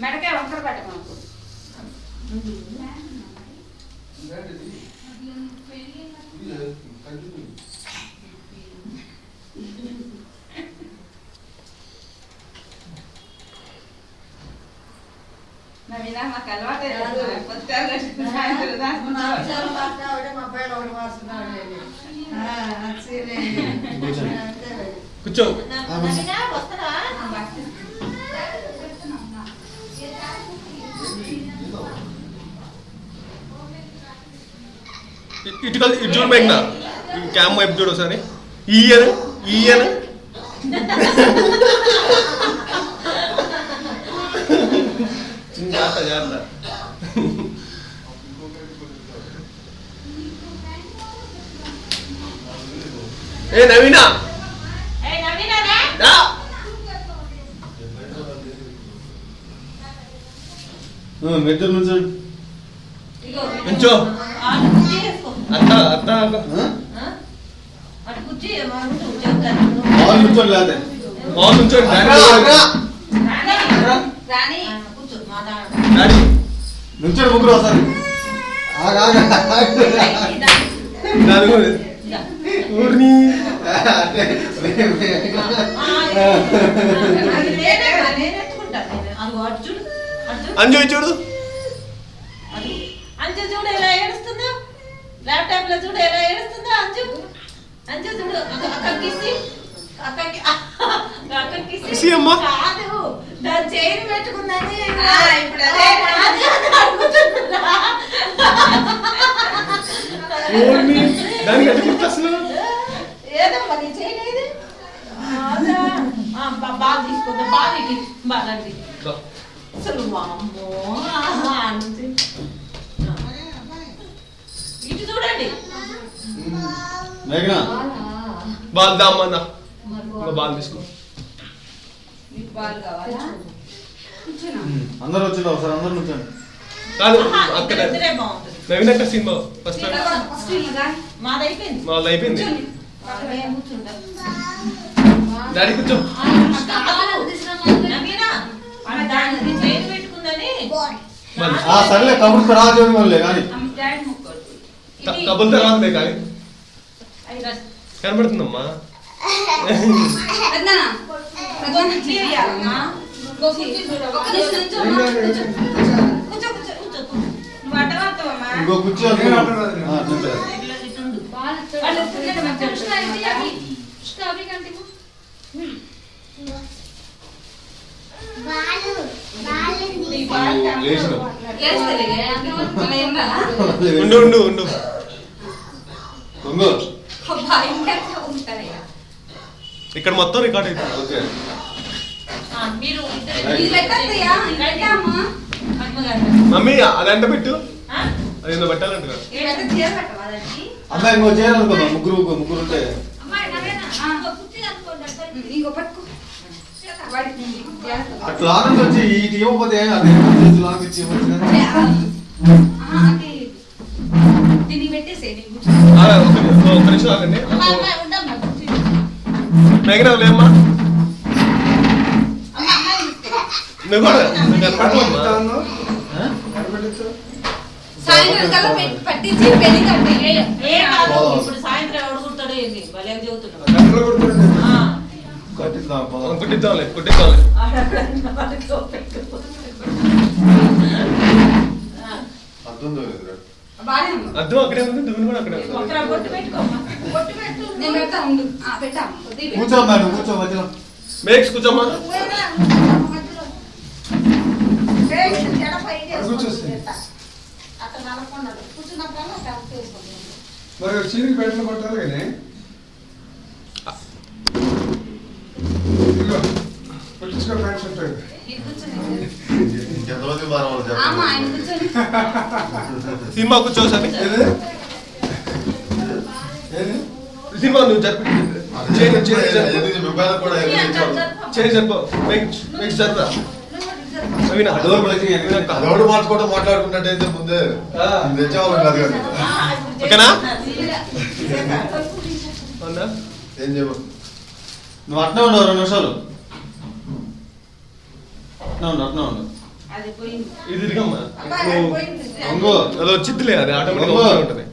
మెడకే వంకర పెట్ట మాకు నవీనా మాకు అలవాటే కూర్చో ఇటు చూడు మేఘనా క్యామ్ వైపు చూడు ఒకసారి ఈయన జాగ్రత్త ఏ నవీనా మెద్దరు నుంచో అత్త నుంచోడు ముగ్గురు వస్తారు అంజు చూడు అంజు చూడు ఎలా ఏడుస్తుందో ల్యాప్టాప్ లో చూడు ఎలా ఏడుస్తుందో అంజు చూడు అక్కకి అమ్మా కాదు దాని చైన్ పెట్టుకుందని ఏదో మరి చైన్ ఏది బాగా తీసుకుందా బాగా అసలు అమ్మో ఇటు చూడండి బాల్ దామ్మన్నా బాల్ తీసుకో అందరూ వచ్చింది ఒకసారి అందరూ నుంచండి కాదు అక్కడ నవీన్ అక్కడ సినిమా ఫస్ట్ మాది అయిపోయింది డాడీ కూర్చో సర్లే కబుర్ తర్వాత వాళ్ళే కానీ కబుల్ తర్వాత కానీ కనబడుతుందమ్మా ఇంకో కూర్చో ఉండు ఇక్కడ మొత్తం రికార్డ్ అయిపోయింది. ఓకే మమ్మీ అదంట పెట్టు అది పెట్టాలంట అమ్మాయి ఇంకో చేయాలనుకున్నా ముగ్గురు ఉంటే అట్లా ఆనందం వచ్చి ఇటు ఇవ్వకపోతే అదే లాంగ్ ఇచ్చి ఒక నిమిషం ఆగండి మేఘనా లేమ్మా నువ్వు కూడా కనపడమ్మా ఇప్పుడు సాయంత్రం ఎవడు కుడతాడో ఏంటి భలే చదువుతున్నాడు కుట్టిద్దాంలే అర్థం అక్కడే ఉంది దువ్వును కూడా అక్కడే కూర్చో మేడం కూర్చో మధ్యలో మేక్స్ కూర్చోమ్మా మరి చీరికి పెట్టిన కొట్టాలి కానీ పట్టించుకో ప్యాంట్ షర్ట్ సినిమా కూర్చో సరే సినిమా నువ్వు జరిపి జరిపో జరుపురా రోడ్డు మార్చుకోవడం మాట్లాడుకున్నట్టయితే ముందే తెచ్చేవాళ్ళం కాదు కదా. ఓకేనా ఏం చేయవు నువ్వు అట్నే ఉండవు 2 నిమిషాలు అట్లా ఉండు. అది పోయింది. ఇది తిరిగమ్మా. అబ్బా, అది పోయింది. వంగు. అది వచ్చిద్దిలే, అది ఆటోమేటిక్ వంగు. ఉంటుంది.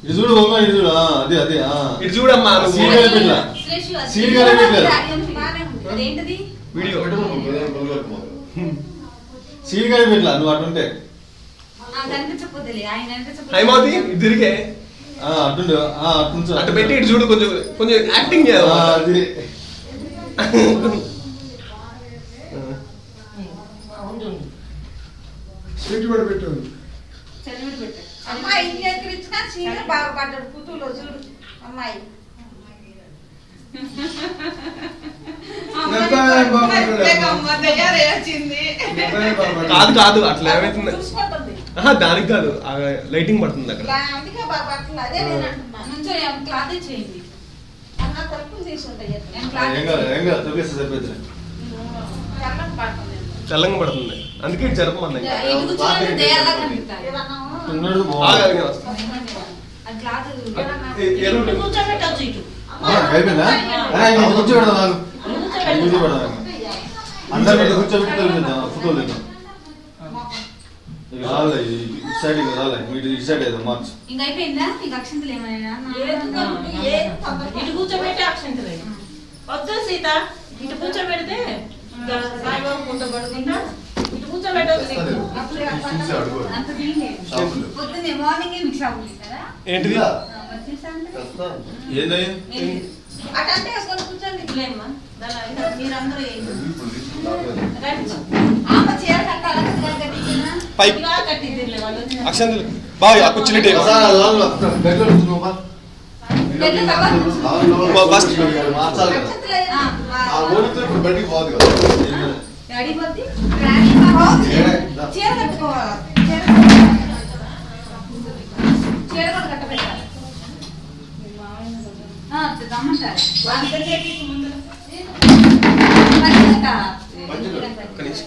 ఇది చూడు వంగు, ఇది చూడు. అదే అదే. ఇది చూడమ్మా నువ్వు. సీరియల్ పెట్టలా. సీరియల్ పెట్టలేదు. బాగానే ఉంది. అదేంటిది? వీడియో సీరియల్ పెట్టలా నువ్వు అటుంటే. కనిపించకపోతే ఆయన హైమావతి ఇది తిరిగే అటుండు. అటుంచు. అటు పెట్టి ఇటు చూడు, కొంచెం కొంచెం యాక్టింగ్ చేయాలి. అది స్వీట్ కూడా పెట్టు. చదివిడి పెట్టు. అమ్మాయి ఇంటికి ఇచ్చినా చీర బాగా పడ్డాడు కుతులో చూడు అమ్మాయి. కాదు కాదు అట్లా ఏమైతుంది. చూసుకుంటుంది. దానికి కాదు, లైటింగ్ పడుతుంది అక్కడ. అందుకే బాగా పట్టలేదు. అదే నేను అంటున్నా. నుంచో క్లాత్ చేయండి. అన్న తలుపులు తీసి ఉంటాయి. ఏం కాదు ఏం కాదు తొక్కేస్తే సరిపోతుంది. చల్లని పడుతుంది. చల్లంగా పడుతుంది, అందుకే ఇటు జరపమన్నా. ఎటు కూర్చోవాలంటే దయ్యాల్లా కనిపిస్తారు. ఏదన్నా తిన్నాడు బాగుంది. ఆ క్లాత్ ఇటు కూర్చోబెట్టచ్చు ఇటు. అయిపోయిందా? కూర్చోబెడదాం నాకు. కూర్చోబెడదాం అందరి మీద కూర్చోబెట్టి ఫోటోలు తెద్దాం. ఇక రాలే ఇటు సైడ్, ఇక రాలే మీరు ఇటు సైడ్ ఏదో మార్చు. ఇంకా అయిపోయిందా? మీకు అక్షంతలు ఏమైనా? ఇటు కూర్చోబెట్టి అక్షంతలే. వద్దు సీత, ఇటు కూర్చోబెడితే ఇంకా సాయిబాబు ముందు పడుకుంటా. ఇటు కూర్చోబెట్టదు నీకు. అంత తీయండి. పొద్దున్నే మార్నింగే మీకు షాపులు ఇస్తారా? ఏంటిది? ఏందయ్యా? అటంటే వేసుకొని కూర్చోండి. ఇట్లేమ్మా మీరందరూ ఆమె చీర కట్టాలా? చీర కట్టించినా? పైకి ఇలా కట్టిద్దిలే వాళ్ళు వచ్చిన. అక్షంతలు బాగా కూర్చుని మార్చాలి కదా. అక్షంతలు ఏనా? ఆ ఓడితో ఇప్పుడు బయటికి పోదు కదా. డాడీ పోద్ది? రాణి బాబు. చీర కట్టుకోవాలా? చీర కూడా కట్టబెట్టాలి. దమ్మంటారు. కనీసం